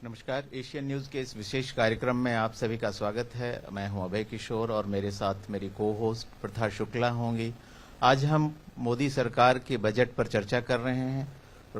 नमस्कार। Asian news के इस विशेष कार्यक्रम में आप सभी का स्वागत है। मैं हूं अभय किशोर और मेरे साथ मेरी को होस्ट प्रथा शुक्ला होंगी। आज हम मोदी सरकार के बजट पर चर्चा कर रहे हैं।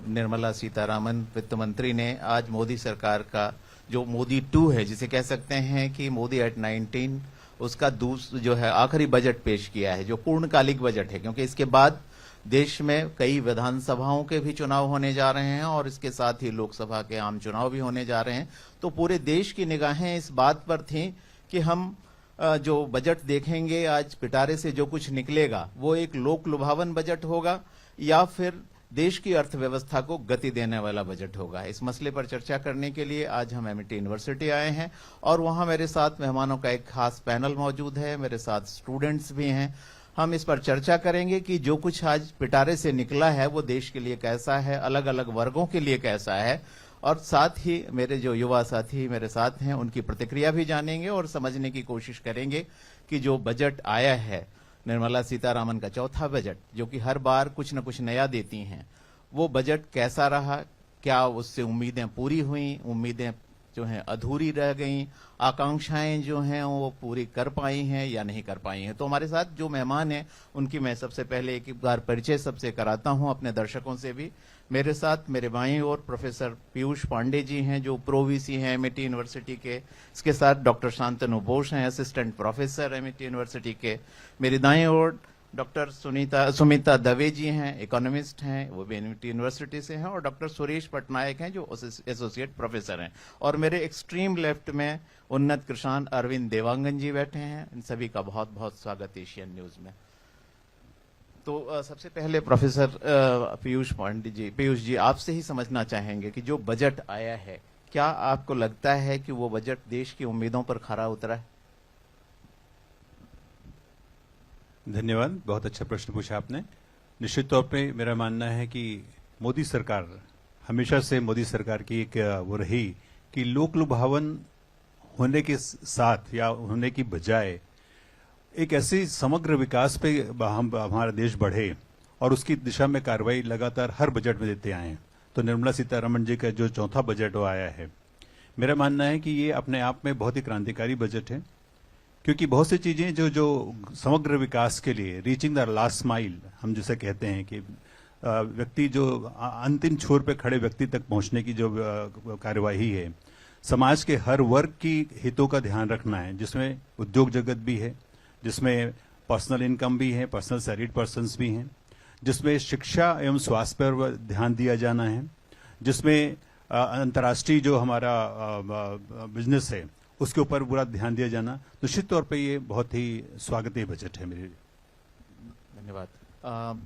निर्मला सीतारामन वित्त मंत्री ने आज मोदी सरकार का जो मोदी 2 है, जिसे कह सकते हैं कि मोदी एट 19, उसका जो है आखिरी बजट पेश किया है, जो पूर्णकालिक बजट है, क्योंकि इसके बाद देश में कई विधानसभाओं के भी चुनाव होने जा रहे हैं और इसके साथ ही लोकसभा के आम चुनाव भी होने जा रहे हैं। तो पूरे देश की निगाहें इस बात पर थीं कि हम जो बजट देखेंगे आज पिटारे से, जो कुछ निकलेगा वो एक लोक लुभावन बजट होगा या फिर देश की अर्थव्यवस्था को गति देने वाला बजट होगा। इस मसले पर चर्चा करने के लिए आज हम एमिटी यूनिवर्सिटी आए हैं और वहां मेरे साथ मेहमानों का एक खास पैनल मौजूद है। मेरे साथ स्टूडेंट्स भी हैं। हम इस पर चर्चा करेंगे कि जो कुछ आज पिटारे से निकला है वो देश के लिए कैसा है, अलग अलग वर्गों के लिए कैसा है, और साथ ही मेरे जो युवा साथी मेरे साथ हैं उनकी प्रतिक्रिया भी जानेंगे और समझने की कोशिश करेंगे कि जो बजट आया है निर्मला सीतारामन का चौथा बजट, जो कि हर बार कुछ न कुछ नया देती हैं, वो बजट कैसा रहा, क्या उससे उम्मीदें पूरी हुई, उम्मीदें जो हैं अधूरी रह गईं, आकांक्षाएं जो हैं वो पूरी कर पाई हैं या नहीं कर पाई हैं। तो हमारे साथ जो मेहमान हैं उनकी मैं सबसे पहले एक बार परिचय सबसे कराता हूं, अपने दर्शकों से भी। मेरे साथ मेरे बाईं ओर प्रोफेसर पीयूष पांडे जी हैं, जो प्रोवीसी हैं एमिटी यूनिवर्सिटी के। इसके साथ डॉक्टर शांतनु बोस हैं, असिस्टेंट प्रोफेसर एमिटी यूनिवर्सिटी के। मेरी दाईं ओर डॉक्टर सुमिता दवे जी हैं, इकोनॉमिस्ट हैं, वो भी एमिटी यूनिवर्सिटी से हैं। और डॉक्टर सुरेश पटनायक हैं, जो एसोसिएट प्रोफेसर हैं। और मेरे एक्सट्रीम लेफ्ट में उन्नत कृष्ण अरविंद देवांगन जी बैठे हैं। इन सभी का बहुत बहुत स्वागत एशियन न्यूज में। तो सबसे पहले प्रोफेसर पीयूष पांडे जी, पीयूष जी आपसे ही समझना चाहेंगे कि जो बजट आया है, क्या आपको लगता है कि वो बजट देश की उम्मीदों पर खरा उतरा है? धन्यवाद, बहुत अच्छा प्रश्न पूछा आपने। निश्चित तौर पे मेरा मानना है कि मोदी सरकार, हमेशा से मोदी सरकार की एक वो रही कि लोक लुभावन होने के साथ या होने की बजाय एक ऐसी समग्र विकास पे हमारा देश बढ़े और उसकी दिशा में कार्रवाई लगातार हर बजट में देते आए हैं। तो निर्मला सीतारमण जी का जो चौथा बजट वो आया है, मेरा मानना है कि ये अपने आप में बहुत ही क्रांतिकारी बजट है, क्योंकि बहुत सी चीजें जो समग्र विकास के लिए रीचिंग द लास्ट माइल हम जिसे कहते हैं कि व्यक्ति जो अंतिम छोर पे खड़े व्यक्ति तक पहुंचने की जो कार्यवाही है, समाज के हर वर्ग की हितों का ध्यान रखना है, जिसमें उद्योग जगत भी है, जिसमें पर्सनल इनकम भी है, पर्सनल सैलरीड पर्सन्स भी हैं, जिसमें शिक्षा एवं स्वास्थ्य पर ध्यान दिया जाना है, जिसमें अंतर्राष्ट्रीय जो हमारा बिजनेस है उसके ऊपर पूरा ध्यान दिया जाना। निश्चित तौर पे ये बहुत ही स्वागतीय बजट है मेरे। धन्यवाद।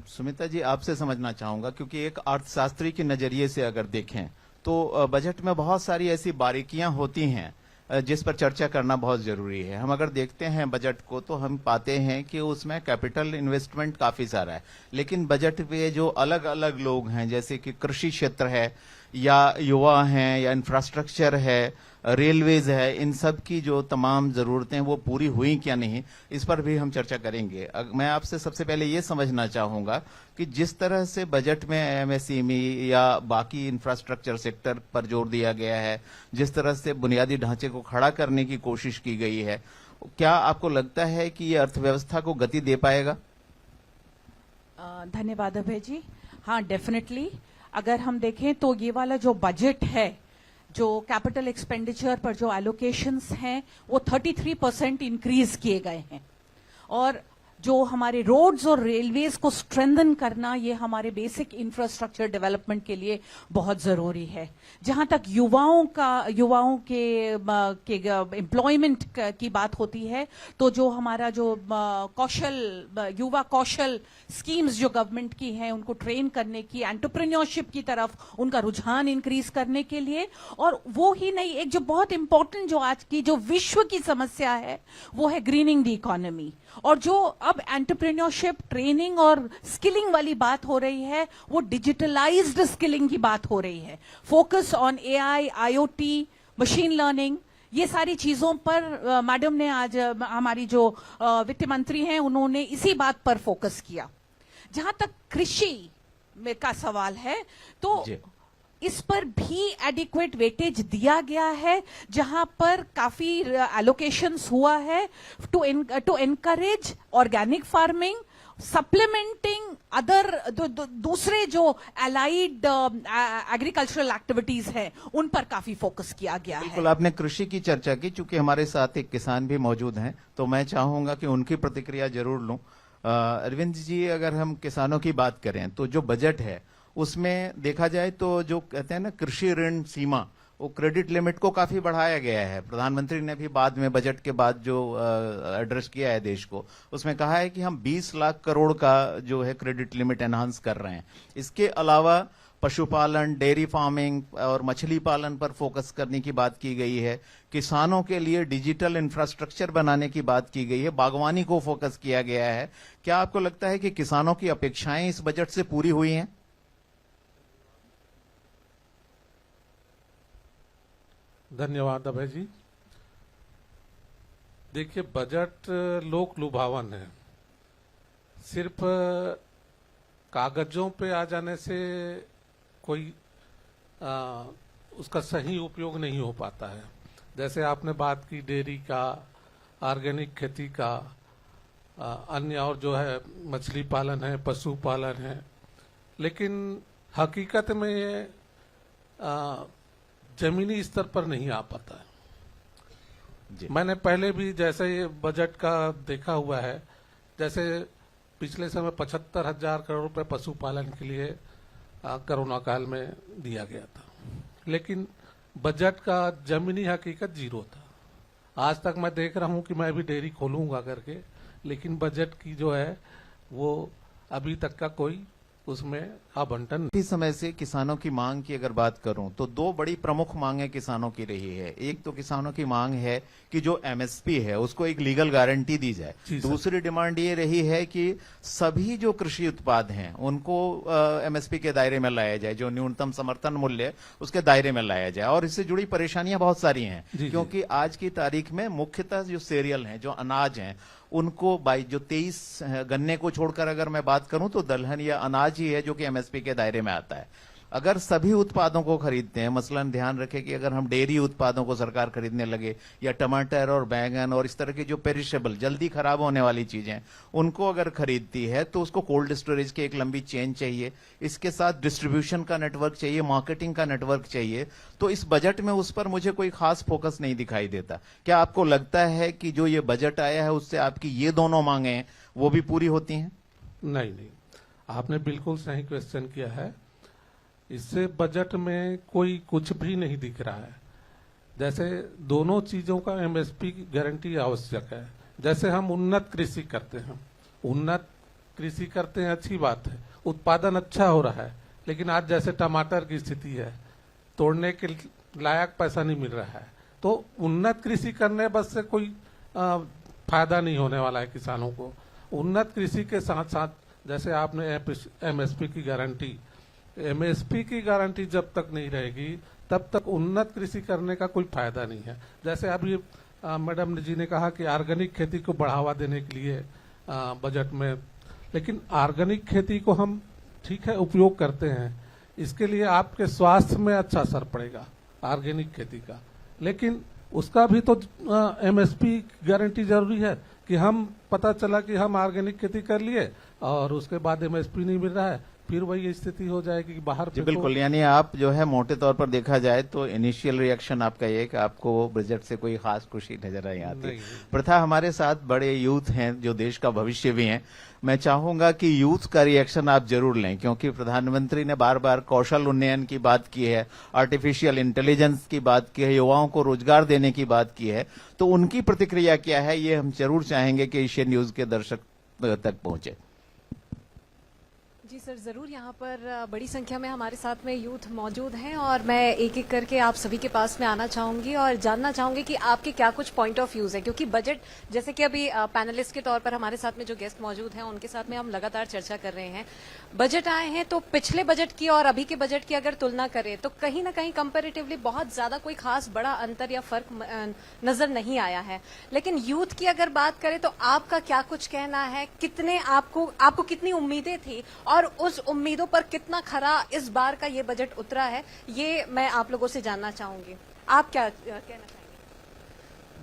सुमिता जी आपसे समझना चाहूंगा, क्योंकि एक अर्थशास्त्री के नजरिए से अगर देखें तो बजट में बहुत सारी ऐसी बारीकियां होती हैं जिस पर चर्चा करना बहुत जरूरी है। हम अगर देखते हैं बजट को तो हम पाते हैं कि उसमें कैपिटल इन्वेस्टमेंट काफी सारा है, लेकिन बजट पे जो अलग अलग लोग हैं, जैसे कि कृषि क्षेत्र है या युवा हैं या इंफ्रास्ट्रक्चर है, रेलवेज है, इन सब की जो तमाम जरूरतें वो पूरी हुई क्या नहीं, इस पर भी हम चर्चा करेंगे। मैं आपसे सबसे पहले ये समझना चाहूंगा कि जिस तरह से बजट में एमएसएमई या बाकी इंफ्रास्ट्रक्चर सेक्टर पर जोर दिया गया है, जिस तरह से बुनियादी ढांचे को खड़ा करने की कोशिश की गई है, क्या आपको लगता है कि ये अर्थव्यवस्था को गति दे पाएगा? धन्यवाद अभय जी। हाँ, डेफिनेटली अगर हम देखें तो ये वाला जो बजट है, जो कैपिटल एक्सपेंडिचर पर जो एलोकेशंस हैं वो 33% इंक्रीज किए गए हैं। और जो हमारे रोड्स और रेलवेज को स्ट्रेंथन करना, ये हमारे बेसिक इंफ्रास्ट्रक्चर डेवलपमेंट के लिए बहुत जरूरी है। जहां तक युवाओं के एम्प्लॉयमेंट की बात होती है, तो जो हमारा जो युवा कौशल स्कीम्स जो गवर्नमेंट की हैं, उनको ट्रेन करने की, एंटरप्रेन्योरशिप की तरफ उनका रुझान इंक्रीज करने के लिए। और वो ही नहीं, एक जो बहुत इंपॉर्टेंट जो आज की जो विश्व की समस्या है वो है ग्रीनिंग द इकोनॉमी। और जो अब एंटरप्रेन्योरशिप, ट्रेनिंग और स्किलिंग वाली बात हो रही है, वो डिजिटलाइज्ड स्किलिंग की बात हो रही है। Focus on AI, IoT, machine learning, ये सारी चीजों पर मैडम ने आज हमारी जो वित्त मंत्री हैं उन्होंने इसी बात पर फोकस किया। जहां तक कृषि का सवाल है, तो इस पर भी एडिक्वेट वेटेज दिया गया है, जहां पर काफी एलोकेशंस हुआ है to encourage organic farming, supplementing other दूसरे जो अलाइड एग्रीकल्चरल एक्टिविटीज हैं उन पर काफी फोकस किया गया है। बिल्कुल, आपने कृषि की चर्चा की, चूंकि हमारे साथ एक किसान भी मौजूद हैं तो मैं चाहूंगा कि उनकी प्रतिक्रिया जरूर लूं। अरविंद जी, अगर हम किसानों की बात करें तो जो बजट है उसमें देखा जाए तो जो कहते हैं ना कृषि ऋण सीमा, वो क्रेडिट लिमिट को काफी बढ़ाया गया है। प्रधानमंत्री ने भी बाद में बजट के बाद जो एड्रेस किया है देश को, उसमें कहा है कि हम 20 लाख करोड़ का जो है क्रेडिट लिमिट एनहांस कर रहे हैं। इसके अलावा पशुपालन, डेयरी फार्मिंग और मछली पालन पर फोकस करने की बात की गई है। किसानों के लिए डिजिटल इंफ्रास्ट्रक्चर बनाने की बात की गई है। बागवानी को फोकस किया गया है। क्या आपको लगता है कि किसानों की अपेक्षाएं इस बजट से पूरी हुई हैं? धन्यवाद अभय जी। देखिए, बजट लोक लुभावन है। सिर्फ कागजों पे आ जाने से कोई उसका सही उपयोग नहीं हो पाता है। जैसे आपने बात की डेयरी का, ऑर्गेनिक खेती का, अन्य और जो है मछली पालन है, पशु पालन है, लेकिन हकीकत में ये जमीनी स्तर पर नहीं आ पाता है। मैंने पहले भी जैसे ये बजट का देखा हुआ है, जैसे पिछले समय 75,000 करोड़ रुपए पशुपालन के लिए कोरोना काल में दिया गया था, लेकिन बजट का जमीनी हकीकत जीरो था। आज तक मैं देख रहा हूं कि मैं भी डेयरी खोलूंगा करके, लेकिन बजट की जो है वो अभी तक का कोई उसमें आवंटन। इस समय से किसानों की मांग की अगर बात करूं तो दो बड़ी प्रमुख मांगें किसानों की रही है। एक तो किसानों की मांग है कि जो एमएसपी है उसको एक लीगल गारंटी दी जाए। दूसरी डिमांड ये रही है कि सभी जो कृषि उत्पाद हैं उनको एमएसपी के दायरे में लाया जाए, जो न्यूनतम समर्थन मूल्य उसके दायरे में लाया जाए। और इससे जुड़ी परेशानियां बहुत सारी हैं, क्योंकि आज की तारीख में मुख्यतः जो सीरियल हैं, जो अनाज हैं, उनको जो 23 गन्ने को छोड़कर अगर मैं बात करूं तो दलहन या अनाज ही है जो कि एमएसपी के दायरे में आता है। अगर सभी उत्पादों को खरीदते हैं, मसलन ध्यान रखें कि अगर हम डेयरी उत्पादों को सरकार खरीदने लगे या टमाटर और बैंगन और इस तरह की जो पेरिशेबल, जल्दी खराब होने वाली चीजें, उनको अगर खरीदती है तो उसको कोल्ड स्टोरेज की एक लंबी चेन चाहिए, इसके साथ डिस्ट्रीब्यूशन का नेटवर्क चाहिए, मार्केटिंग का नेटवर्क चाहिए। तो इस बजट में उस पर मुझे कोई खास फोकस नहीं दिखाई देता। क्या आपको लगता है कि जो ये बजट आया है उससे आपकी ये दोनों मांगे वो भी पूरी होती हैं? नहीं, आपने बिल्कुल सही क्वेश्चन किया है। इससे बजट में कोई कुछ भी नहीं दिख रहा है। जैसे दोनों चीजों का एमएसपी की गारंटी आवश्यक है। जैसे हम उन्नत कृषि करते हैं, अच्छी बात है, उत्पादन अच्छा हो रहा है, लेकिन आज जैसे टमाटर की स्थिति है, तोड़ने के लायक पैसा नहीं मिल रहा है। तो उन्नत कृषि करने बस से कोई फायदा नहीं होने वाला है किसानों को। उन्नत कृषि के साथ साथ जैसे आपने एमएसपी की गारंटी, एमएसपी की गारंटी जब तक नहीं रहेगी तब तक उन्नत कृषि करने का कोई फायदा नहीं है। जैसे अभी मैडम जी ने कहा कि ऑर्गेनिक खेती को बढ़ावा देने के लिए बजट में, लेकिन ऑर्गेनिक खेती को हम ठीक है उपयोग करते हैं, इसके लिए आपके स्वास्थ्य में अच्छा असर पड़ेगा ऑर्गेनिक खेती का, लेकिन उसका भी तो एमएसपी गारंटी जरूरी है कि हम पता चला कि हम ऑर्गेनिक खेती कर लिए और उसके बाद एमएसपी नहीं मिल रहा है, फिर वही स्थिति हो जाएगी कि बाहर। जी बिल्कुल, यानी आप जो है मोटे तौर पर देखा जाए तो इनिशियल रिएक्शन आपका ये कि आपको बजट से कोई खास खुशी नजर नहीं आती। प्रथा, हमारे साथ बड़े यूथ हैं जो देश का भविष्य भी हैं। मैं चाहूंगा कि यूथ का रिएक्शन आप जरूर लें, क्योंकि प्रधानमंत्री ने बार बार कौशल उन्नयन की बात की है, आर्टिफिशियल इंटेलिजेंस की बात की है, युवाओं को रोजगार देने की बात की है। तो उनकी प्रतिक्रिया क्या है, ये हम जरूर चाहेंगे कि एशियन न्यूज के दर्शक तक पहुंचे। जी सर, ज़रूर। यहाँ पर बड़ी संख्या में हमारे साथ में यूथ मौजूद हैं और मैं एक एक करके आप सभी के पास में आना चाहूंगी और जानना चाहूंगी कि आपके क्या कुछ पॉइंट ऑफ व्यूज है, क्योंकि बजट, जैसे कि अभी पैनलिस्ट के तौर पर हमारे साथ में जो गेस्ट मौजूद हैं उनके साथ में हम लगातार चर्चा कर रहे हैं। बजट आए हैं तो पिछले बजट की और अभी के बजट की अगर तुलना करें तो कहीं ना कहीं कंपेरेटिवली बहुत ज्यादा कोई खास बड़ा अंतर या फर्क नजर नहीं आया है। लेकिन यूथ की अगर बात करें तो आपका क्या कुछ कहना है, कितने आपको कितनी उम्मीदें थी और उस उम्मीदों पर कितना खरा इस बार का ये बजट उतरा है, ये मैं आप लोगों से जानना चाहूंगी। आप क्या कहना चाहेंगे?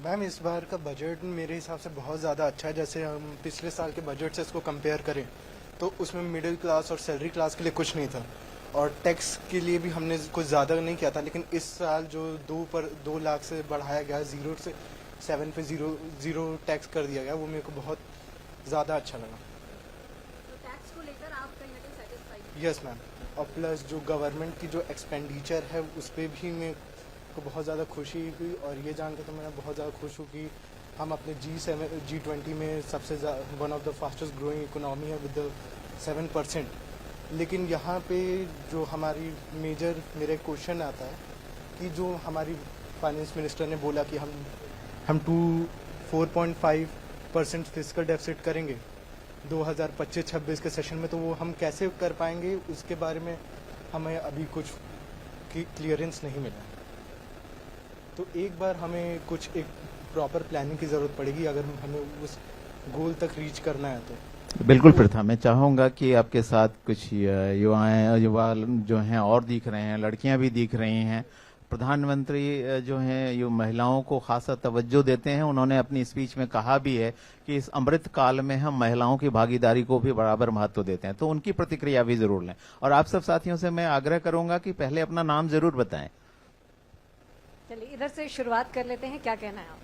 मैम, इस बार का बजट मेरे हिसाब से बहुत ज़्यादा अच्छा है। जैसे हम पिछले साल के बजट से इसको कंपेयर करें तो उसमें मिडिल क्लास और सैलरी क्लास के लिए कुछ नहीं था, और टैक्स के लिए भी हमने कुछ ज़्यादा नहीं किया था। लेकिन इस साल जो 2 लाख से बढ़ाया गया, 0 से 7 पे 0 टैक्स कर दिया गया, वो मेरे को बहुत ज़्यादा अच्छा लगा। तो टैक्स को लेकर आप कहीं ना कहीं सेटिस्फाइड? यस मैम, और प्लस जो गवर्नमेंट की जो एक्सपेंडिचर है उस पर भी मेरे को बहुत ज़्यादा खुशी हुई, और ये जान के तो मैं बहुत ज़्यादा खुश हूँ कि हम अपने G20 में सबसे one of the fastest growing economy है विद 7%। लेकिन यहाँ पे जो हमारी मेरे क्वेश्चन आता है कि जो हमारी फाइनेंस मिनिस्टर ने बोला कि हम 4.5% फिजिकल डेफिसिट करेंगे 2025-26 के सेशन में, तो वो हम कैसे कर पाएंगे उसके बारे में हमें अभी कुछ क्लियरेंस नहीं मिला। तो एक बार हमें कुछ एक प्रॉपर प्लानिंग की ज़रूरत पड़ेगी अगर हमें उस गोल तक रीच करना है तो। बिल्कुल प्रथा, मैं चाहूंगा कि आपके साथ कुछ युवा जो हैं और दिख रहे हैं, लड़कियां भी दिख रही हैं। प्रधानमंत्री जो हैं ये महिलाओं को खासा तवज्जो देते हैं। उन्होंने अपनी स्पीच में कहा भी है कि इस अमृत काल में हम महिलाओं की भागीदारी को भी बराबर महत्व देते हैं, तो उनकी प्रतिक्रिया भी जरूर लें। और आप सब साथियों से मैं आग्रह करूंगा कि पहले अपना नाम जरूर बताएं। चलिए इधर से शुरुआत कर लेते हैं, क्या कहना है आपका?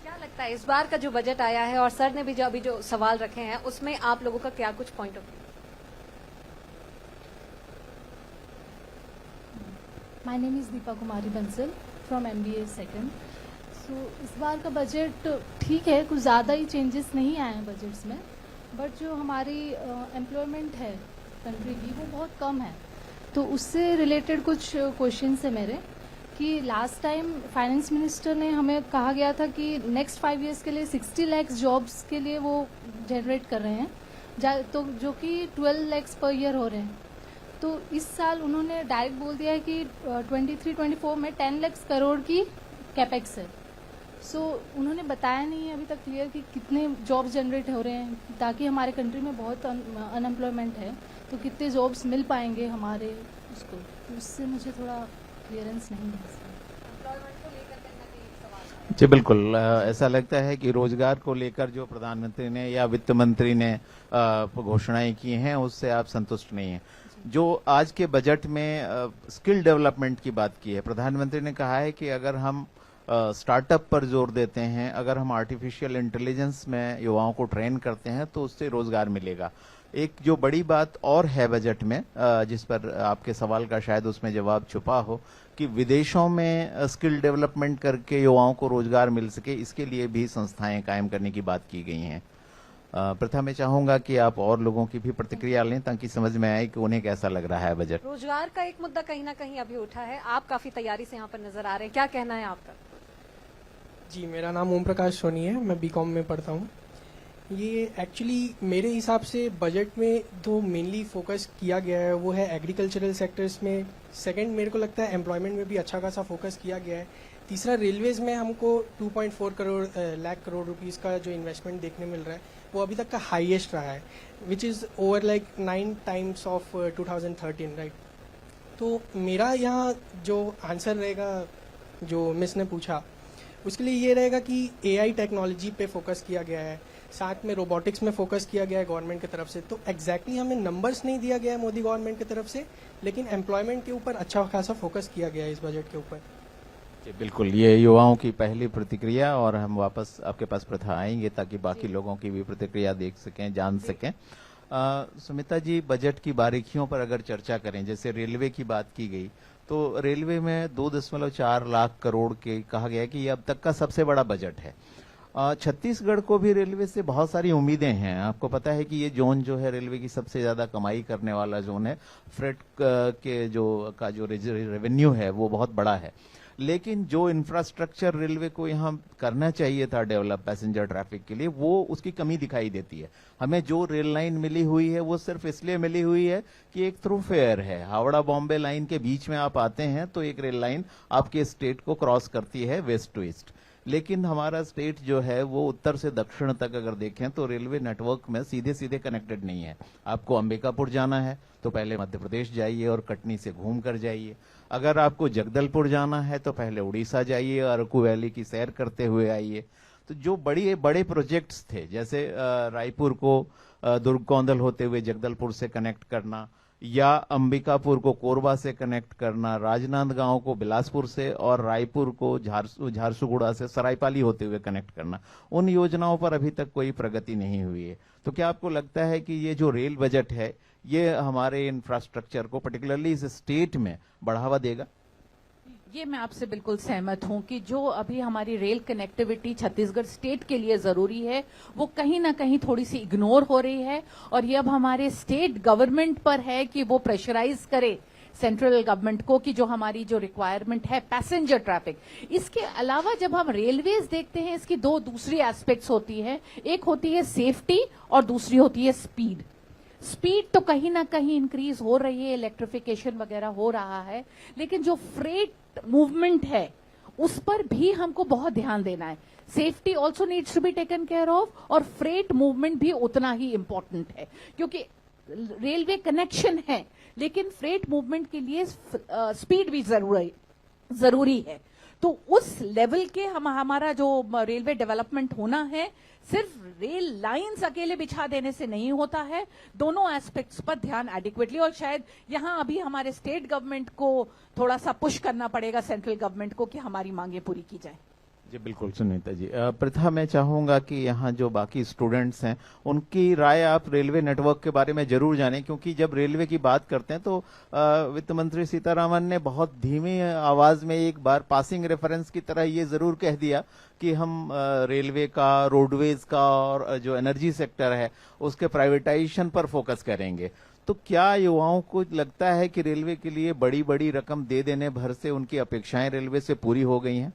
क्या लगता है इस बार का जो बजट आया है, और सर ने भी जो अभी जो सवाल रखे हैं उसमें आप लोगों का क्या कुछ point of view? My name is Deepa Kumari Bansal from MBA second. So इस बार का बजट ठीक है, कुछ ज़्यादा ही चेंजेस नहीं आए हैं बजट्स में, बट जो हमारी एम्प्लॉयमेंट है कंट्री की वो बहुत कम है। तो उससे रिलेटेड कुछ क्वेश्चंस है मेरे कि लास्ट टाइम फाइनेंस मिनिस्टर ने हमें कहा गया था कि नेक्स्ट 5 इयर्स के लिए 60 लाख जॉब्स के लिए वो जनरेट कर रहे हैं, तो जो कि 12 लाख पर ईयर हो रहे हैं। तो इस साल उन्होंने डायरेक्ट बोल दिया है कि 23-24 में 10 लाख करोड़ की कैपेक्स है। सो उन्होंने बताया नहीं है अभी तक क्लियर कि कितने जॉब्स जनरेट हो रहे हैं, ताकि हमारे कंट्री में बहुत अनएम्प्लॉयमेंट है, तो कितने जॉब्स मिल पाएंगे हमारे उसको। तो उससे मुझे थोड़ा क्लियरेंस नहीं है। जी बिल्कुल, ऐसा लगता है कि रोजगार को लेकर जो प्रधानमंत्री ने या वित्त मंत्री ने घोषणाएं की हैं उससे आप संतुष्ट नहीं हैं। जो आज के बजट में स्किल डेवलपमेंट की बात की है, प्रधानमंत्री ने कहा है कि अगर हम स्टार्टअप पर जोर देते हैं, अगर हम आर्टिफिशियल इंटेलिजेंस में युवाओं को ट्रेन करते हैं तो उससे रोजगार मिलेगा। एक जो बड़ी बात और है बजट में, जिस पर आपके सवाल का शायद उसमें जवाब छुपा हो, कि विदेशों में स्किल डेवलपमेंट करके युवाओं को रोजगार मिल सके, इसके लिए भी संस्थाएं कायम करने की बात की गई हैं। प्रथा, मैं चाहूंगा कि आप और लोगों की भी प्रतिक्रिया लें ताकि समझ में आए कि उन्हें कैसा लग रहा है बजट। रोजगार का एक मुद्दा कहीं ना कहीं अभी उठा है, आप काफी तैयारी से यहाँ पर नजर आ रहे हैं, क्या कहना है आपका? जी, मेरा नाम ओम प्रकाश सोनी है, मैं बीकॉम में पढ़ता हूँ। ये एक्चुअली मेरे हिसाब से बजट में जो मेनली फोकस किया गया है वो है एग्रीकल्चरल सेक्टर्स में। सेकंड, मेरे को लगता है एम्प्लॉयमेंट में भी अच्छा खासा फोकस किया गया है। तीसरा, रेलवेज में हमको 2.4 लाख करोड़ रुपीस का जो इन्वेस्टमेंट देखने मिल रहा है वो अभी तक का हाईएस्ट रहा है, which is over like 9 times of 2013, right. तो मेरा यहाँ जो आंसर रहेगा जो मिस ने पूछा उसके लिए ये रहेगा कि AI टेक्नोलॉजी पे फोकस किया गया है, साथ में रोबोटिक्स में फोकस किया गया है गवर्नमेंट की तरफ से। तो एग्जैक्टली हमें नंबर्स नहीं दिया गया है मोदी गवर्नमेंट की तरफ से, लेकिन एम्प्लॉयमेंट के ऊपर अच्छा खासा फोकस किया गया है इस बजट के ऊपर। जी बिल्कुल, ये युवाओं की पहली प्रतिक्रिया, और हम वापस आपके पास प्रथा आएंगे ताकि बाकी लोगों की भी प्रतिक्रिया देख सकें, जान सकें। सुमिता जी, बजट की बारीकियों पर अगर चर्चा करें, जैसे रेलवे की बात की गई, तो रेलवे में 2.4 लाख करोड़ के कहा गया है कि ये अब तक का सबसे बड़ा बजट है। छत्तीसगढ़ को भी रेलवे से बहुत सारी उम्मीदें हैं। आपको पता है कि ये जोन जो है रेलवे की सबसे ज्यादा कमाई करने वाला जोन है। फ्रेट के जो रेवेन्यू है वो बहुत बड़ा है, लेकिन जो इंफ्रास्ट्रक्चर रेलवे को यहाँ करना चाहिए था डेवलप पैसेंजर ट्रैफिक के लिए, वो उसकी कमी दिखाई देती है। हमें जो रेल लाइन मिली हुई है वो सिर्फ इसलिए मिली हुई है कि एक थ्रू फेयर है। हावड़ा बॉम्बे लाइन के बीच में आप आते हैं तो एक रेल लाइन आपके स्टेट को क्रॉस करती है वेस्ट टू ईस्ट, लेकिन हमारा स्टेट जो है वो उत्तर से दक्षिण तक अगर देखें तो रेलवे नेटवर्क में सीधे सीधे कनेक्टेड नहीं है। आपको अंबिकापुर जाना है तो पहले मध्य प्रदेश जाइए और कटनी से घूम कर जाइए। अगर आपको जगदलपुर जाना है तो पहले उड़ीसा जाइए और अरकू वैली की सैर करते हुए आइए। तो जो बड़े प्रोजेक्ट्स थे, जैसे रायपुर को दुर्ग कौंदल होते हुए जगदलपुर से कनेक्ट करना, या अंबिकापुर को कोरबा से कनेक्ट करना, राजनांदगांव को बिलासपुर से और रायपुर को झारसुगुड़ा से सरायपाली होते हुए कनेक्ट करना, उन योजनाओं पर अभी तक कोई प्रगति नहीं हुई है। तो क्या आपको लगता है कि ये जो रेल बजट है ये हमारे इंफ्रास्ट्रक्चर को पर्टिकुलरली इस स्टेट में बढ़ावा देगा? ये मैं आपसे बिल्कुल सहमत हूं कि जो अभी हमारी रेल कनेक्टिविटी छत्तीसगढ़ स्टेट के लिए जरूरी है वो कहीं ना कहीं थोड़ी सी इग्नोर हो रही है, और ये अब हमारे स्टेट गवर्नमेंट पर है कि वो प्रेशराइज करे सेंट्रल गवर्नमेंट को कि जो हमारी जो रिक्वायरमेंट है पैसेंजर ट्रैफिक। इसके अलावा जब हम रेलवेज देखते हैं इसकी दो दूसरी एस्पेक्ट्स होती है, एक होती है सेफ्टी और दूसरी होती है स्पीड। स्पीड तो कहीं ना कहीं इंक्रीज हो रही है, इलेक्ट्रिफिकेशन वगैरह हो रहा है, लेकिन जो फ्रेट मूवमेंट है उस पर भी हमको बहुत ध्यान देना है। Safety also needs to be taken care of, और फ्रेट मूवमेंट भी उतना ही इंपॉर्टेंट है, क्योंकि रेलवे कनेक्शन है लेकिन फ्रेट मूवमेंट के लिए स्पीड भी जरूरी है। तो उस लेवल के हमारा जो रेलवे डेवलपमेंट होना है सिर्फ रेल लाइंस अकेले बिछा देने से नहीं होता है, दोनों एस्पेक्ट्स पर ध्यान एडिक्वेटली, और शायद यहां अभी हमारे स्टेट गवर्नमेंट को थोड़ा सा पुश करना पड़ेगा सेंट्रल गवर्नमेंट को कि हमारी मांगे पूरी की जाए। जी बिल्कुल सुनीता जी। प्रथा, मैं चाहूंगा कि यहाँ जो बाकी स्टूडेंट्स हैं उनकी राय आप रेलवे नेटवर्क के बारे में जरूर जानें, क्योंकि जब रेलवे की बात करते हैं तो वित्त मंत्री सीतारामन ने बहुत धीमी आवाज में एक बार पासिंग रेफरेंस की तरह ये जरूर कह दिया कि हम रेलवे का, रोडवेज का और जो एनर्जी सेक्टर है उसके प्राइवेटाइजेशन पर फोकस करेंगे। तो क्या युवाओं को लगता है कि रेलवे के लिए बड़ी बड़ी रकम दे देने भर से उनकी अपेक्षाएं रेलवे से पूरी हो गई हैं?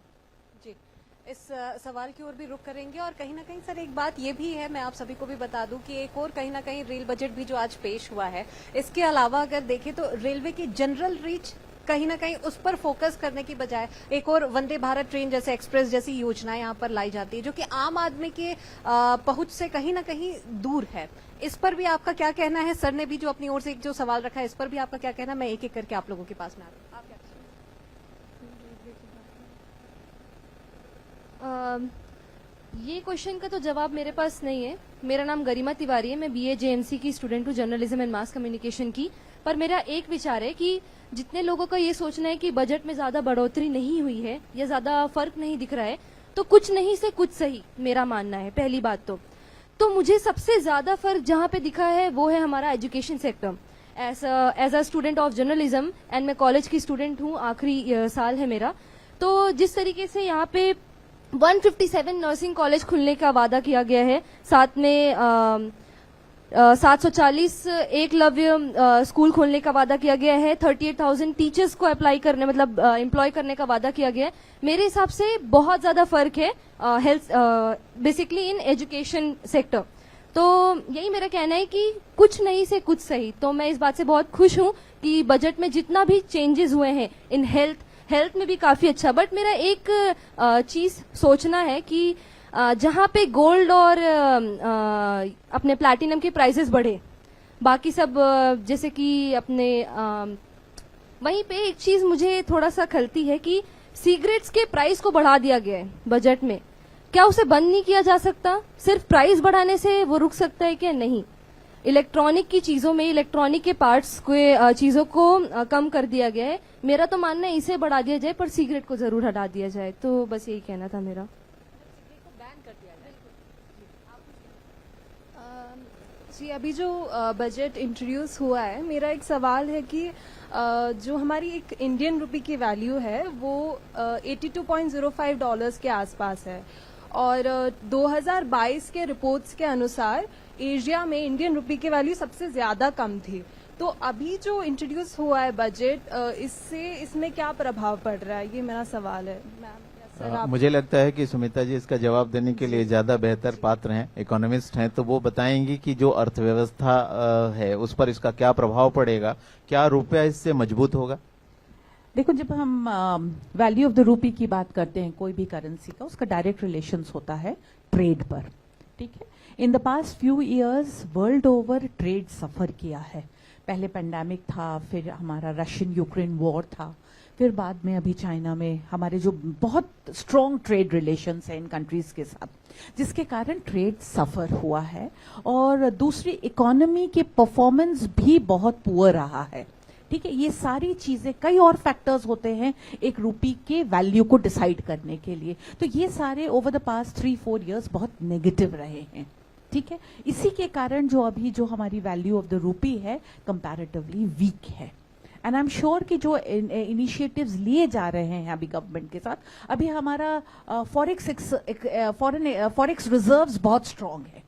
इस सवाल की ओर भी रुख करेंगे, और कहीं ना कहीं सर एक बात ये भी है, मैं आप सभी को भी बता दूं कि एक और कहीं ना कहीं रेल बजट भी जो आज पेश हुआ है, इसके अलावा अगर देखें तो रेलवे की जनरल रीच कहीं ना कहीं उस पर फोकस करने की बजाय एक और वंदे भारत ट्रेन जैसे एक्सप्रेस जैसी योजनाएं यहाँ पर लाई जाती है जो कि आम आदमी के पहुंच से कहीं ना कहीं दूर है। इस पर भी आपका क्या कहना है? सर ने भी जो अपनी ओर से एक जो सवाल रखा है इस पर भी आपका क्या कहना है? मैं एक एक करके आप लोगों के पास में आ रही हूँ। आप क्या ये क्वेश्चन का तो जवाब मेरे पास नहीं है। मेरा नाम गरिमा तिवारी है, मैं बीए जेएमसी की स्टूडेंट हूँ, जर्नलिज्म एंड मास कम्युनिकेशन की। पर मेरा एक विचार है कि जितने लोगों का ये सोचना है कि बजट में ज्यादा बढ़ोतरी नहीं हुई है या ज्यादा फर्क नहीं दिख रहा है, तो कुछ नहीं से कुछ सही मेरा मानना है। पहली बात तो मुझे सबसे ज्यादा फर्क जहाँ पे दिखा है वो है हमारा education sector. As a student of journalism and मैं कॉलेज की स्टूडेंट हूँ, आखिरी साल है मेरा। तो जिस तरीके से यहाँ पे 157 नर्सिंग कॉलेज खुलने का वादा किया गया है, साथ में 740 एकलव्य स्कूल खोलने का वादा किया गया है, 38,000 टीचर्स को अप्लाई करने मतलब एम्प्लॉय करने का वादा किया गया है। मेरे हिसाब से बहुत ज्यादा फर्क है health basically in education sector. तो यही मेरा कहना है कि कुछ नहीं से कुछ सही। तो मैं इस बात से बहुत खुश हूँ कि बजट में जितना भी चेंजेस हुए हैं इन हेल्थ में भी काफी अच्छा। बट मेरा एक चीज सोचना है कि जहां पे गोल्ड और अपने प्लैटिनम के प्राइसेस बढ़े, बाकी सब जैसे कि अपने वहीं पे एक चीज मुझे थोड़ा सा खलती है कि सिगरेट्स के प्राइस को बढ़ा दिया गया है बजट में। क्या उसे बंद नहीं किया जा सकता? सिर्फ प्राइस बढ़ाने से वो रुक सकता है क्या? नहीं। इलेक्ट्रॉनिक की चीजों में, इलेक्ट्रॉनिक के पार्ट्स के चीजों को कम कर दिया गया है। मेरा तो मानना है इसे बढ़ा दिया जाए पर सिगरेट को जरूर हटा दिया जाए। तो बस यही कहना था मेरा। जी, अभी जो बजट इंट्रोड्यूस हुआ है, मेरा एक सवाल है कि जो हमारी एक इंडियन रुपी की वैल्यू है वो $82.05 के आसपास है, और 2022 के रिपोर्ट्स के अनुसार एशिया में इंडियन रुपी की वैल्यू सबसे ज्यादा कम थी। तो अभी जो इंट्रोड्यूस हुआ है बजट, इसमें क्या प्रभाव पड़ रहा है? ये मेरा सवाल है मैम। मुझे लगता है कि सुमिता जी इसका जवाब देने के लिए ज्यादा बेहतर पात्र हैं, इकोनॉमिस्ट हैं, तो वो बताएंगी कि जो अर्थव्यवस्था है उस पर इसका क्या प्रभाव पड़ेगा, क्या रुपया इससे मजबूत होगा। देखो, जब हम वैल्यू ऑफ द रूपी की बात करते हैं कोई भी करेंसी का, उसका डायरेक्ट रिलेशंस होता है ट्रेड पर, ठीक है। In the past few years world over trade suffer किया है। पहले पेंडेमिक था, फिर हमारा रशियन यूक्रेन वॉर था, फिर बाद में अभी चाइना में हमारे जो बहुत स्ट्रॉन्ग ट्रेड रिलेशंस हैं इन कंट्रीज के साथ, जिसके कारण ट्रेड सफर हुआ है। और दूसरी, इकोनॉमी के परफॉर्मेंस भी बहुत पुअर रहा है, ठीक है। ये सारी चीजें, कई और फैक्टर्स होते हैं एक रूपी के वैल्यू को डिसाइड करने के लिए, तो ये सारे ओवर द पास्ट 3-4 इयर्स बहुत नेगेटिव रहे हैं, ठीक है। इसी के कारण जो अभी जो हमारी वैल्यू ऑफ द रूपी है कंपैरेटिवली वीक है। एंड आई एम श्योर कि जो इनिशिएटिव्स लिए जा रहे हैं अभी गवर्नमेंट के साथ, अभी हमारा फॉरेक्स रिजर्व्स बहुत स्ट्रांग है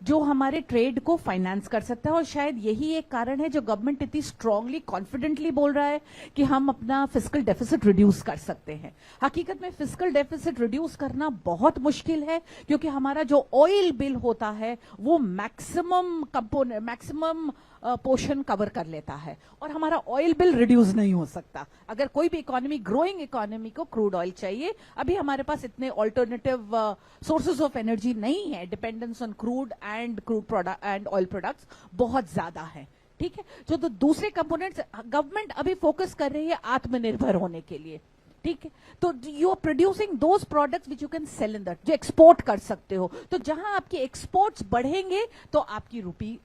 जो हमारे ट्रेड को फाइनेंस कर सकता है। और शायद यही एक कारण है जो गवर्नमेंट इतनी स्ट्रांगली कॉन्फिडेंटली बोल रहा है कि हम अपना फिस्कल डेफिसिट रिड्यूस कर सकते हैं। हकीकत में फिस्कल डेफिसिट रिड्यूस करना बहुत मुश्किल है, क्योंकि हमारा जो ऑयल बिल होता है वो मैक्सिमम पोर्शन कवर कर लेता है, और हमारा ऑयल बिल रिड्यूस नहीं हो सकता। अगर कोई भी इकोनॉमी, ग्रोइंग इकोनॉमी को क्रूड ऑयल चाहिए, अभी हमारे पास इतने ऑल्टरनेटिव सोर्सेज ऑफ एनर्जी नहीं है। Dependence on crude product and oil products बहुत ज्यादा है, ठीक है। जो तो दूसरे कंपोनेंट्स गवर्नमेंट अभी फोकस कर रही है आत्मनिर्भर होने के लिए, ठीक है। तो you are producing those products which you can sell in that, जो एक्सपोर्ट कर सकते हो। तो जहां आपके एक्सपोर्ट्स बढ़ेंगे तो आपकी रूपी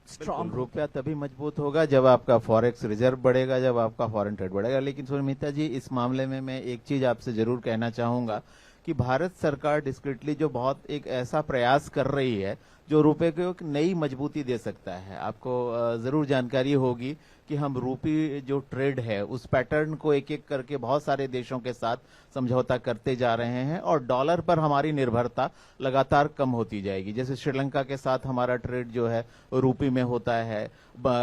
स्ट्रॉन्ग, रुपया तभी मजबूत होगा जब आपका फॉरेक्स रिजर्व बढ़ेगा, जब आपका फॉरेन ट्रेड बढ़ेगा। लेकिन सुमिता जी, इस मामले में मैं एक चीज आपसे जरूर कहना चाहूंगा कि भारत सरकार डिस्क्रिटली जो बहुत एक ऐसा प्रयास कर रही है जो रुपए को एक नई मजबूती दे सकता है। आपको जरूर जानकारी होगी कि हम रूपी जो ट्रेड है उस पैटर्न को एक एक करके बहुत सारे देशों के साथ समझौता करते जा रहे हैं, और डॉलर पर हमारी निर्भरता लगातार कम होती जाएगी। जैसे श्रीलंका के साथ हमारा ट्रेड जो है रूपी में होता है,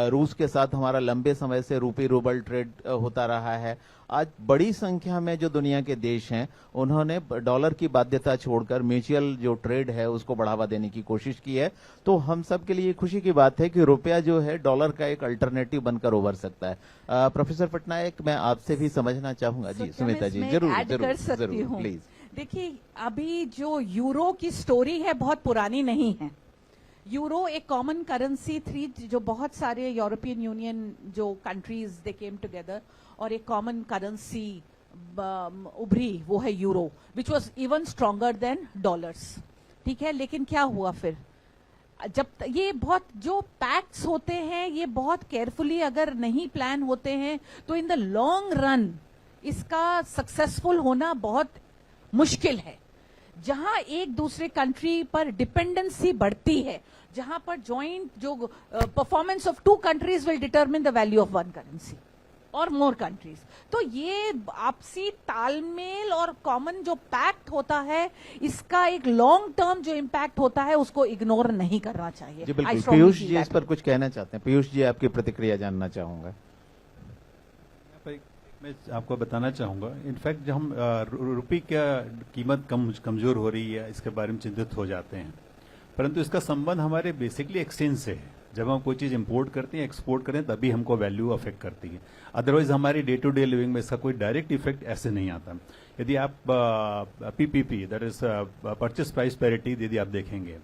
रूस के साथ हमारा लंबे समय से रूपी रूबल ट्रेड होता रहा है। आज बड़ी संख्या में जो दुनिया के देश हैं उन्होंने डॉलर की बाध्यता छोड़कर म्यूचुअल जो ट्रेड है उसको बढ़ावा देने की कोशिश की है। तो हम सब के लिए खुशी की बात है कि रुपया जो है डॉलर का एक अल्टरनेटिव बनकर उभर सकता है। प्रोफेसर पटनायक, मैं आपसे भी समझना चाहूंगा। जी सुमिता जी, जरूर कर सकती हूँ। प्लीज। देखिए, अभी जो यूरो की स्टोरी है बहुत पुरानी नहीं है। यूरो एक कॉमन करेंसी थी, जो बहुत सारे यूरोपियन यूनियन जो कंट्रीज दे केम टुगेदर और एक कॉमन करेंसी उभरी, वो है euro, which was even stronger than dollars, ठीक है। लेकिन क्या हुआ फिर, जब ये बहुत जो पैक्ट्स होते हैं ये बहुत केयरफुली अगर नहीं प्लान होते हैं तो इन द लॉन्ग रन इसका सक्सेसफुल होना बहुत मुश्किल है। जहां एक दूसरे कंट्री पर डिपेंडेंसी बढ़ती है, जहां पर जॉइंट जो performance of 2 countries will determine the value of 1 currency और मोर कंट्रीज, तो ये आपसी तालमेल और कॉमन जो पैक्ट होता है, इसका एक लॉन्ग टर्म जो इम्पैक्ट होता है उसको इग्नोर नहीं करना चाहिए। जी बिल्कुल। पीयूष जी इस पर कुछ कहना चाहते हैं। पीयूष जी, आपकी प्रतिक्रिया जानना चाहूंगा। मैं आपको बताना चाहूंगा, इनफैक्ट जब हम रुपये का कीमत कमजोर हो रही है इसके बारे में चिंतित हो जाते हैं, परंतु इसका संबंध हमारे बेसिकली एक्सचेंज से है। जब हम कोई चीज इंपोर्ट करते हैं, एक्सपोर्ट करते हैं, तभी हमको वैल्यू अफेक्ट करती है। अदरवाइज हमारी डे टू डे लिविंग में इसका कोई डायरेक्ट इफेक्ट ऐसे नहीं आता। यदि आप PPP, that is purchase price parity, यदि आप देखेंगे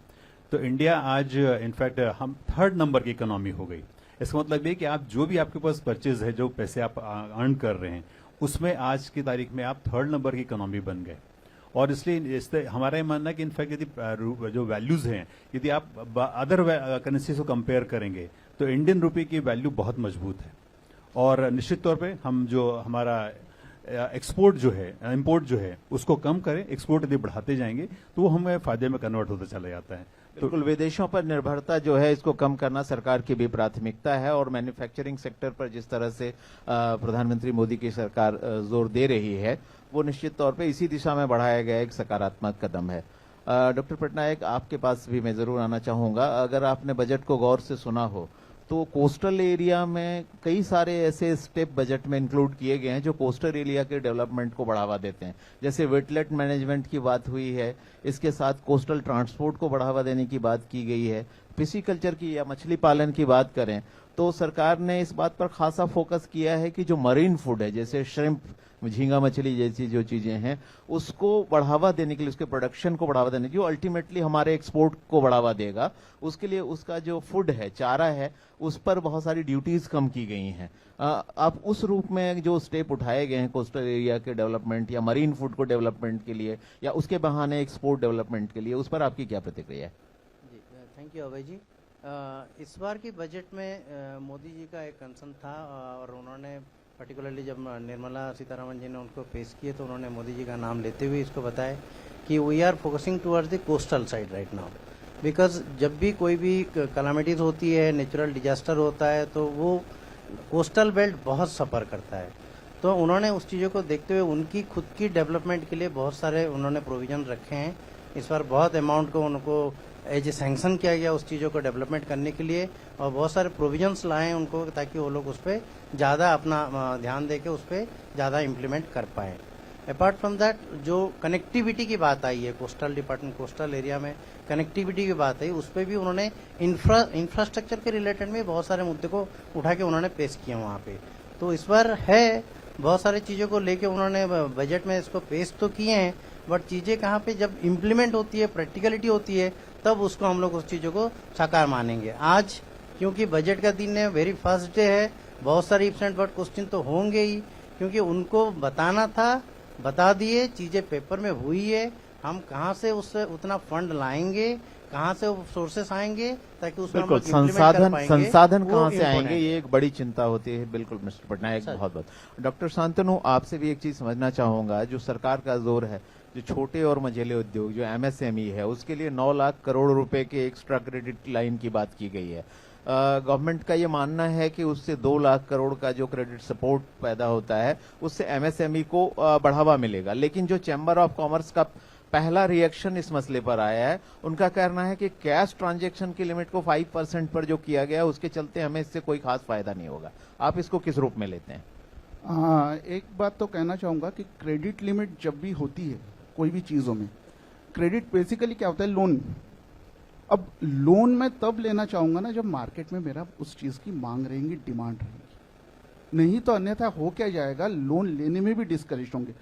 तो इंडिया आज इनफैक्ट हम 3rd नंबर की इकोनॉमी हो गई। इसका मतलब ये कि आप जो भी आपके पास परचेज है, जो पैसे आप अर्न कर रहे हैं, उसमें आज की तारीख में आप 3rd नंबर की इकोनॉमी बन गए। और इसलिए हमारा ये मानना है कि इनफैक्ट यदि जो वैल्यूज हैं, यदि आप अदर करेंसी से कंपेयर करेंगे तो इंडियन रुपये की वैल्यू बहुत मजबूत है। और निश्चित तौर पे हम जो हमारा एक्सपोर्ट जो है, इंपोर्ट जो है, उसको कम करें, एक्सपोर्ट यदि बढ़ाते जाएंगे तो वो हमें फायदे में कन्वर्ट होता चला जाता है। बिल्कुल, विदेशों पर निर्भरता जो है इसको कम करना सरकार की भी प्राथमिकता है, और मैन्युफैक्चरिंग सेक्टर पर जिस तरह से प्रधानमंत्री मोदी की सरकार जोर दे रही है वो निश्चित तौर पे इसी दिशा में बढ़ाया गया एक सकारात्मक कदम है। डॉक्टर पटनायक, आपके पास भी मैं जरूर आना चाहूंगा। अगर आपने बजट को गौर से सुना हो तो कोस्टल एरिया में कई सारे ऐसे स्टेप बजट में इंक्लूड किए गए हैं जो कोस्टल एरिया के डेवलपमेंट को बढ़ावा देते हैं। जैसे वेटलेट मैनेजमेंट की बात हुई है, इसके साथ कोस्टल ट्रांसपोर्ट को बढ़ावा देने की बात की गई है। पिसीकल्चर की या मछली पालन की बात करें तो सरकार ने इस बात पर खासा फोकस किया है कि जो मरीन फूड है, जैसे श्रिम्प, झींगा मछली जैसी जो चीजें हैं, उसको बढ़ावा देने के लिए, उसके प्रोडक्शन को बढ़ावा देने के लिए, अल्टीमेटली हमारे एक्सपोर्ट को बढ़ावा देगा, उसके लिए उसका जो फूड है, चारा है, उस पर बहुत सारी ड्यूटीज कम की गई हैं। आप उस रूप में जो स्टेप उठाए गए हैं कोस्टल एरिया के डेवलपमेंट या मरीन फूड को डेवलपमेंट के लिए या उसके बहाने एक्सपोर्ट डेवलपमेंट के लिए, उस पर आपकी क्या प्रतिक्रिया है? जी, थैंक यू अभय जी। इस बार की बजट में मोदी जी का एक कंसर्न था और उन्होंने पर्टिकुलरली जब निर्मला सीतारमण जी ने उनको पेश किए तो उन्होंने मोदी जी का नाम लेते हुए इसको बताया कि we are focusing towards the coastal side right now, because जब भी कोई भी कैलामिटीज होती है, नेचुरल डिजास्टर होता है, तो वो कोस्टल बेल्ट बहुत सफ़र करता है। तो उन्होंने उस चीज़ों को देखते हुए उनकी खुद की डेवलपमेंट के लिए बहुत सारे उन्होंने प्रोविजन रखे हैं। इस बार बहुत अमाउंट को उनको एज ए सैंक्शन किया गया उस चीज़ों को डेवलपमेंट करने के लिए, और बहुत सारे प्रोविजंस लाए हैं उनको ताकि वो लोग उस पर ज़्यादा अपना ध्यान दे के उस पर ज़्यादा इम्प्लीमेंट कर पाएँ। अपार्ट फ्रॉम दैट, जो कनेक्टिविटी की बात आई है, कोस्टल डिपार्टमेंट, कोस्टल एरिया में कनेक्टिविटी की बात आई, उस पर भी उन्होंने इंफ्रास्ट्रक्चर के रिलेटेड में बहुत सारे मुद्दे को उठा के उन्होंने पेश किया वहाँ पे। तो इस बार है बहुत सारी चीज़ों को लेके उन्होंने बजट में इसको पेश तो किए हैं, बट चीज़ें कहाँ पे जब इम्प्लीमेंट होती है, प्रैक्टिकलिटी होती है, तब उसको हम लोग उस चीज़ों को साकार मानेंगे। आज क्योंकि बजट का दिन है, वेरी फर्स्ट डे है, बहुत सारी इफ्स एंड बट क्वेश्चन तो होंगे ही, क्योंकि उनको बताना था, बता दिए, चीज़ें पेपर में हुई है। हम कहाँ से उससे उतना फंड लाएंगे, कहाँ से सोर्सेस आएंगे ताकि उसमें बिल्कुल संसाधन कहाँ से आएंगे, ये एक बड़ी चिंता होती है। बिल्कुल मिस्टर पटनायक, बहुत बहुत। डॉक्टर शांतनु, आपसे भी एक चीज समझना चाहूंगा, जो सरकार का जोर है, जो छोटे और मझोले उद्योग, जो एमएसएमई है, उसके लिए 9 लाख करोड़ रुपए के एक्स्ट्रा क्रेडिट लाइन की बात की गई है। गवर्नमेंट का ये मानना है कि उससे 2 लाख करोड़ का जो क्रेडिट सपोर्ट पैदा होता है, उससे एमएसएमई को बढ़ावा मिलेगा। लेकिन जो चैम्बर ऑफ कॉमर्स का पहला रिएक्शन इस मसले पर आया है, उनका कहना है कि कैश ट्रांजैक्शन की लिमिट को 5% पर जो किया गया है, उसके चलते हमें इससे कोई खास फायदा नहीं होगा। आप इसको किस रूप में लेते हैं? एक बात तो कहना चाहूंगा कि क्रेडिट लिमिट जब भी होती है कोई भी चीजों में, क्रेडिट बेसिकली क्या होता है, लोन। अब लोन मैं तब लेना चाहूंगा ना जब मार्केट में मेरा उस चीज की मांग रहेगी, डिमांड रहेगी, नहीं तो अन्यथा हो क्या जाएगा, लोन लेने में भी डिस्करेज होंगे।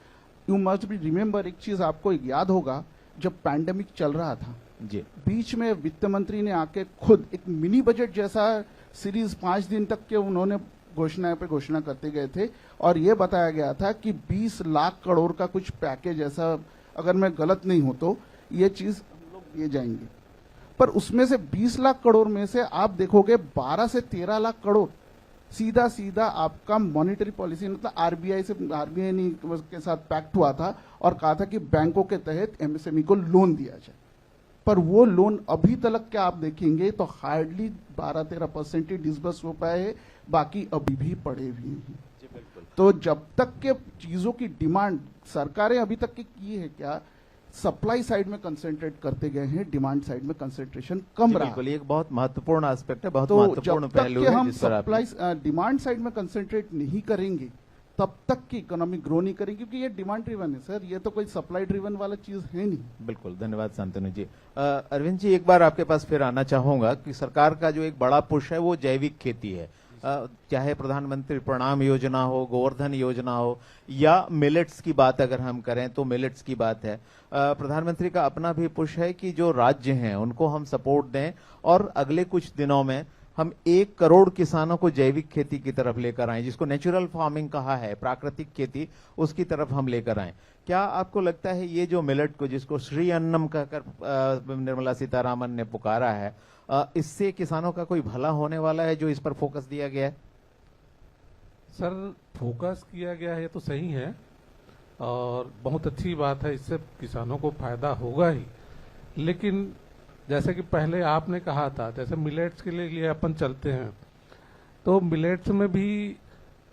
यू मस्ट बी रिमेंबर, एक चीज आपको याद होगा, जब पैंडेमिक चल रहा था जी, बीच में वित्त मंत्री ने आके खुद एक मिनी बजट जैसा सीरीज 5 दिन तक के उन्होंने घोषणा करते गए थे, और ये बताया गया था कि 20 लाख करोड़ का कुछ पैकेज ऐसा, अगर मैं गलत नहीं हूं तो ये चीज हम लोग दिए जाएंगे। पर उसमें से 20 लाख करोड़ में से आप देखोगे 12 से 13 लाख करोड़ सीधा सीधा आपका मॉनेटरी पॉलिसी, मतलब आरबीआई के साथ पैक्ट हुआ था और कहा था कि बैंकों के तहत एमएसएमई को लोन दिया जाए। पर वो लोन अभी तक क्या आप देखेंगे तो हार्डली 12-13% ही डिसबर्स हो पाए हैं, बाकी अभी भी पड़े हुए हैं। तो जब तक के चीजों की डिमांड, सरकारें अभी तक की है क्या, सप्लाई साइड में कंसेंट्रेट करते गए हैं, डिमांड साइड में कंसेंट्रेशन कम रहा। बिल्कुल, ये एक बहुत महत्वपूर्ण एस्पेक्ट है, बहुत तो महत्वपूर्ण पहलू है, हम जिस पर सप्लाई डिमांड साइड में कंसेंट्रेट नहीं करेंगे तब तक की इकोनॉमी ग्रो नहीं करेगी, क्योंकि ये डिमांड ड्रिवन है सर, ये तो कोई सप्लाई ड्रिवन वाला चीज है नहीं। बिल्कुल, धन्यवाद शांतनु जी। अरविंद जी, एक बार आपके पास फिर आना चाहूंगा कि सरकार का जो एक बड़ा पुश है वो जैविक खेती है, चाहे प्रधानमंत्री प्रणाम योजना हो, गोवर्धन योजना हो, या मिलेट्स की बात अगर हम करें तो मिलेट्स की बात है। प्रधानमंत्री का अपना भी पुश है कि जो राज्य हैं उनको हम सपोर्ट दें और अगले कुछ दिनों में हम 1 करोड़ किसानों को जैविक खेती की तरफ लेकर आएं, जिसको नेचुरल फार्मिंग कहा है, प्राकृतिक खेती, उसकी तरफ हम लेकर आएं। क्या आपको लगता है ये जो मिलेट को, जिसको श्री अन्नम कहकर निर्मला सीतारामन ने पुकारा है, इससे किसानों का कोई भला होने वाला है, जो इस पर फोकस दिया गया है? सर, फोकस किया गया है तो सही है और बहुत अच्छी बात है, इससे किसानों को फायदा होगा ही। लेकिन जैसे कि पहले आपने कहा था, जैसे मिलेट्स के लिए अपन चलते हैं तो मिलेट्स में भी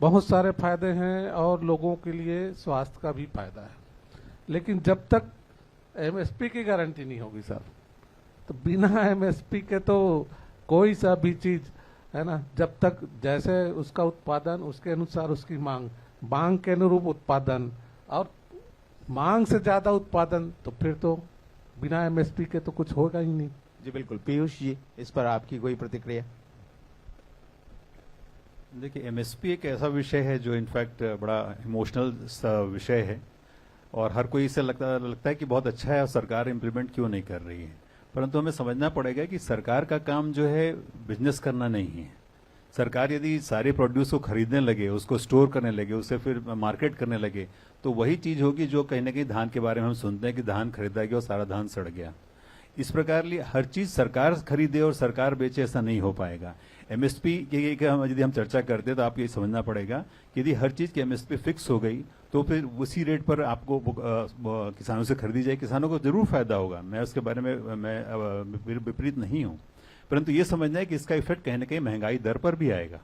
बहुत सारे फायदे हैं और लोगों के लिए स्वास्थ्य का भी फायदा है। लेकिन जब तक एमएसपी की गारंटी नहीं होगी सर, तो बिना एमएसपी के तो कोई सा भी चीज है ना, जब तक जैसे उसका उत्पादन उसके अनुसार उसकी मांग, मांग के अनुरूप उत्पादन और मांग से ज्यादा उत्पादन, तो फिर तो बिना एमएसपी के तो कुछ होगा ही नहीं। जी बिल्कुल। पीयूष जी, इस पर आपकी कोई प्रतिक्रिया? देखिए, एमएसपी एक ऐसा विषय है जो इनफैक्ट बड़ा इमोशनल सा विषय है और हर कोई इसे लगता है कि बहुत अच्छा है और सरकार इम्प्लीमेंट क्यों नहीं कर रही है। परंतु हमें समझना पड़ेगा कि सरकार का काम जो है बिजनेस करना नहीं है। सरकार यदि सारे प्रोड्यूस को खरीदने लगे, उसको स्टोर करने लगे, उसे फिर मार्केट करने लगे, तो वही चीज होगी जो कहीं ना कहीं धान के बारे में हम सुनते हैं कि धान खरीदा गया और सारा धान सड़ गया। इस प्रकार हर चीज सरकार खरीदे और सरकार बेचे, ऐसा नहीं हो पाएगा। एमएसपी की यदि हम चर्चा करते हैं तो आपको ये समझना पड़ेगा कि यदि हर चीज की एमएसपी फिक्स हो गई तो फिर उसी रेट पर आपको किसानों से खरीदी जाए, किसानों को जरूर फायदा होगा। मैं उसके बारे में मैं विपरीत नहीं हूं, परंतु ये समझना है कि इसका इफेक्ट कहीं ना कहीं महंगाई दर पर भी आएगा।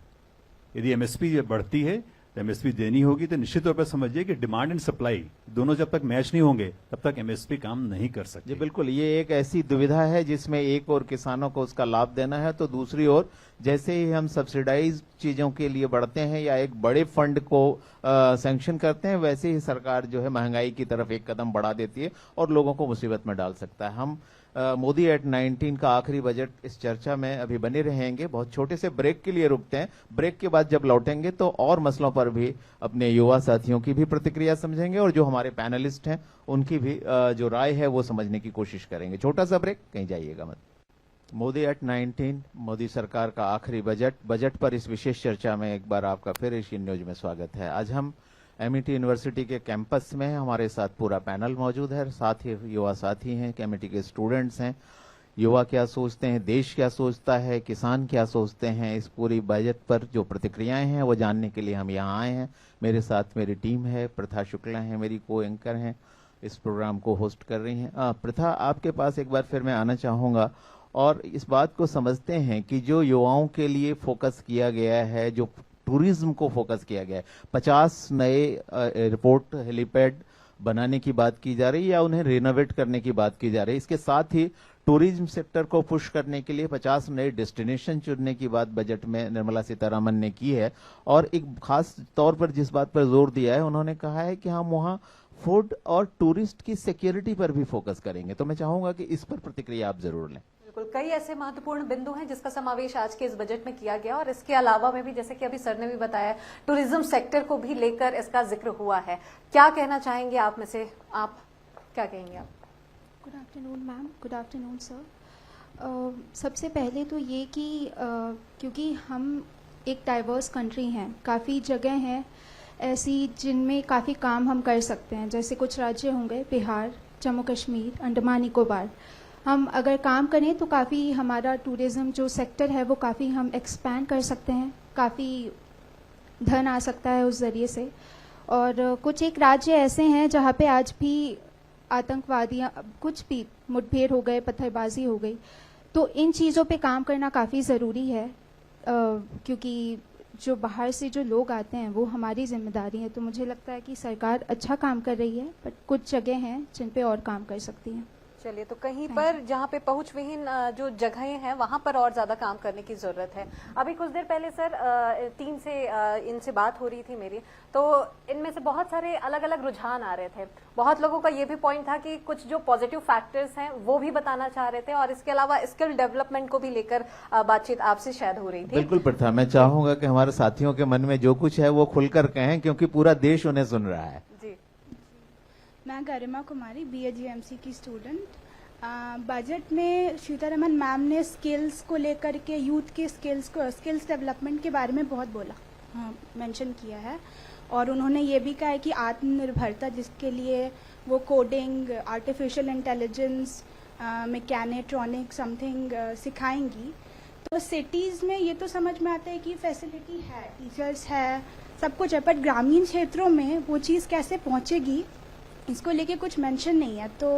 यदि एमएसपी बढ़ती है तो एमएसपी देनी होगी, तो निश्चित तौर पर समझिए कि डिमांड एंड सप्लाई दोनों जब तक मैच नहीं होंगे तब तक एमएसपी काम नहीं कर सकती। जी बिल्कुल। ये एक ऐसी दुविधा है जिसमें एक और किसानों को उसका लाभ देना है, तो दूसरी ओर जैसे ही हम सब्सिडाइज चीजों के लिए बढ़ते हैं या एक बड़े फंड को सैंक्शन करते हैं, वैसे ही सरकार जो है महंगाई की तरफ एक कदम बढ़ा देती है और लोगों को मुसीबत में डाल सकता है। हम मोदी एट 19 का आखिरी बजट इस चर्चा में अभी बने रहेंगे। बहुत छोटे से ब्रेक के लिए रुकते हैं। ब्रेक के बाद जब लौटेंगे तो और मसलों पर भी अपने युवा साथियों की भी प्रतिक्रिया समझेंगे और जो हमारे पैनलिस्ट हैं उनकी भी जो राय है वो समझने की कोशिश करेंगे। छोटा सा ब्रेक, कहीं जाइएगा मत। मोदी एट 19, मोदी सरकार का आखिरी बजट पर इस विशेष चर्चा में एक बार आपका फिर एशियन न्यूज में स्वागत है। आज हम एमईटी यूनिवर्सिटी के कैंपस में हैं। हमारे साथ पूरा पैनल मौजूद है, साथ ही युवा साथी हैं, एमईटी के स्टूडेंट्स हैं। युवा क्या सोचते हैं, देश क्या सोचता है, किसान क्या सोचते हैं, इस पूरी बजट पर जो प्रतिक्रियाएं हैं वो जानने के लिए हम यहाँ आए हैं। मेरे साथ मेरी टीम है, प्रथा शुक्ला है मेरी को एंकर हैं, इस प्रोग्राम को होस्ट कर रही हैं। प्रथा, आपके पास एक बार फिर मैं आना चाहूंगा और इस बात को समझते हैं कि जो युवाओं के लिए फोकस किया गया है, जो टूरिज्म को फोकस किया गया है, 50 नए एयरपोर्ट हेलीपैड बनाने की बात की जा रही है या उन्हें रिनोवेट करने की बात की जा रही है। इसके साथ ही टूरिज्म सेक्टर को पुश करने के लिए 50 नए डेस्टिनेशन चुनने की बात बजट में निर्मला सीतारमण ने की है और एक खास तौर पर जिस बात पर जोर दिया है, उन्होंने कहा है कि हम वहां फूड और टूरिस्ट की सिक्योरिटी पर भी फोकस करेंगे। तो मैं चाहूंगा कि इस पर प्रतिक्रिया आप जरूर लें। बिल्कुल, कई ऐसे महत्वपूर्ण बिंदु हैं जिसका समावेश आज के इस बजट में किया गया और इसके अलावा में भी, जैसे कि अभी सर ने भी बताया, टूरिज्म सेक्टर को भी लेकर इसका जिक्र हुआ है। क्या कहना चाहेंगे आप में से, आप क्या कहेंगे आप? Good afternoon ma'am, good afternoon sir. सबसे पहले तो ये कि क्योंकि हम एक डाइवर्स कंट्री हैं, काफ़ी जगह हैं ऐसी जिनमें काफ़ी काम हम कर सकते हैं। जैसे कुछ राज्य होंगे, बिहार, जम्मू कश्मीर, अंडमान निकोबार। हम अगर काम करें तो काफ़ी हमारा टूरिज़्म जो सेक्टर है वो काफ़ी हम एक्सपैंड कर सकते हैं, काफ़ी धन आ सकता है उस ज़रिए से। और कुछ एक राज्य ऐसे हैं जहाँ पे आज भी आतंकवादियाँ, कुछ भी मुठभेड़ हो गए, पत्थरबाजी हो गई, तो इन चीज़ों पे काम करना काफ़ी ज़रूरी है क्योंकि जो बाहर से जो लोग आते हैं वो हमारी जिम्मेदारी है। तो मुझे लगता है कि सरकार अच्छा काम कर रही है, बट कुछ जगह हैं जिन पे और काम कर सकती हैं। चलिए, तो कहीं पर जहाँ पे पहुंच विहीन जो जगहें हैं वहां पर और ज्यादा काम करने की जरूरत है। अभी कुछ देर पहले सर टीम से इनसे बात हो रही थी मेरी, तो इनमें से बहुत सारे अलग अलग रुझान आ रहे थे। बहुत लोगों का ये भी पॉइंट था कि कुछ जो पॉजिटिव फैक्टर्स हैं वो भी बताना चाह रहे थे और इसके अलावा स्किल डेवलपमेंट को भी लेकर बातचीत आपसे शायद हो रही थी। बिल्कुल प्रथा, मैं चाहूंगा कि हमारे साथियों के मन में जो कुछ है वो खुलकर कहें क्योंकि पूरा देश उन्हें सुन रहा है। मैं गरिमा कुमारी, BA-GMC की स्टूडेंट। बजट में सीतारमण मैम ने स्किल्स को लेकर के, यूथ के स्किल्स डेवलपमेंट के बारे में बहुत बोला, मेंशन किया है। और उन्होंने ये भी कहा है कि आत्मनिर्भरता जिसके लिए वो कोडिंग, आर्टिफिशियल इंटेलिजेंस, मैकेनिट्रॉनिक समथिंग सिखाएंगी। तो सिटीज़ में ये तो समझ में आता है कि फैसिलिटी है, टीचर्स है, सब कुछ है, पर ग्रामीण क्षेत्रों में वो चीज़ कैसे पहुंचेगी इसको लेके कुछ मेंशन नहीं है। तो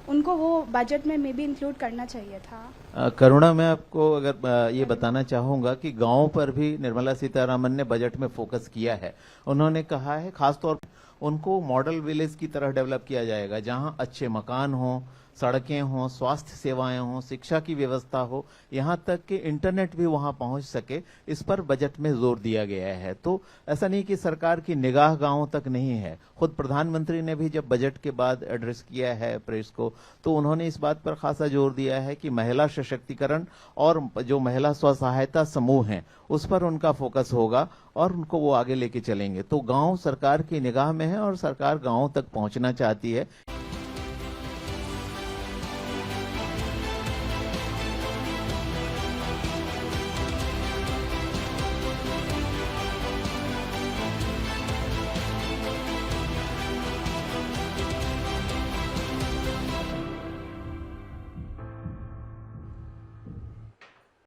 उनको वो बजट में भी इंक्लूड करना चाहिए था। करुणा, मैं आपको अगर ये बताना चाहूंगा कि गांव पर भी निर्मला सीतारमण ने बजट में फोकस किया है। उन्होंने कहा है खासतौर पर उनको मॉडल विलेज की तरह डेवलप किया जाएगा जहां अच्छे मकान हों, सड़कें हों, स्वास्थ्य सेवाएं हों, शिक्षा की व्यवस्था हो, यहाँ तक कि इंटरनेट भी वहां पहुंच सके, इस पर बजट में जोर दिया गया है। तो ऐसा नहीं कि सरकार की निगाह गांवों तक नहीं है। खुद प्रधानमंत्री ने भी जब बजट के बाद एड्रेस किया है प्रेस को, तो उन्होंने इस बात पर खासा जोर दिया है कि महिला सशक्तिकरण और जो महिला स्व सहायता समूह हैं उस पर उनका फोकस होगा और उनको वो आगे लेके चलेंगे। तो गांव सरकार की निगाह में है और सरकार गांवों तक पहुंचना चाहती है।